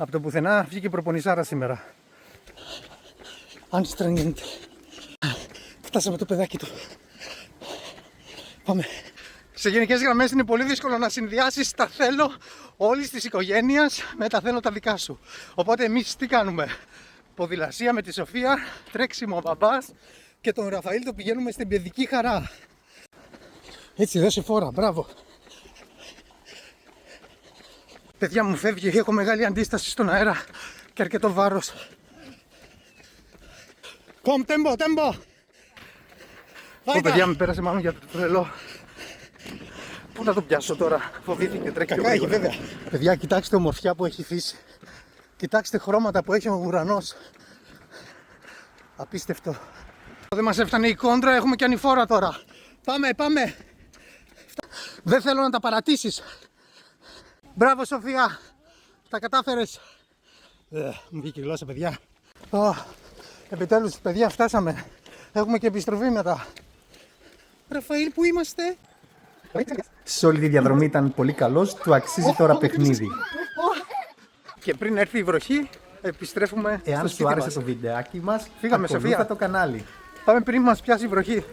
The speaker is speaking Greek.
Από το πουθενά βγήκε προπονησάρα σήμερα. Anstrengend. Φτάσαμε το παιδάκι του. Πάμε. Σε γενικές γραμμές είναι πολύ δύσκολο να συνδυάσεις τα θέλω όλης της οικογένειας με τα θέλω τα δικά σου. Οπότε εμείς τι κάνουμε? Ποδηλασία με τη Σοφία, τρέξιμο ο μπαμπάς και τον Ραφαήλ το πηγαίνουμε στην παιδική χαρά. Έτσι, δώσε φόρα, μπράβο. Παιδιά μου φεύγει, έχω μεγάλη αντίσταση στον αέρα και αρκετό βάρος. Κομ, τέμπο, τέμπο! Ω παιδιά, με πέρασε μάλλον για το τρελό. Πού να το πιάσω τώρα, φοβήθηκε, τρέχει πιο γρήγορα. Βέβαια. Παιδιά, κοιτάξτε ομορφιά που έχει φύση. Κοιτάξτε χρώματα που έχει ο ουρανός. Απίστευτο. Δεν μας έφτανε η κόντρα, έχουμε και ανηφόρα τώρα. Πάμε, πάμε! Δεν θέλω να τα παρατήσεις. Μπράβο Σοφία, τα κατάφερες. Μου βγήκε η γλώσσα, παιδιά. Επιτέλους, παιδιά, φτάσαμε. Έχουμε και επιστροφή μετά. Ραφαήλ, πού είμαστε? Σε όλη τη διαδρομή ήταν πολύ καλός, του αξίζει τώρα παιχνίδι. Και πριν έρθει η βροχή, επιστρέφουμε στο Εάν σπίτι σου άρεσε μας. το βιντεάκι μας, Φύγαμε, ακολούθα Σοφία. το κανάλι. Πάμε πριν μας πιάσει η βροχή.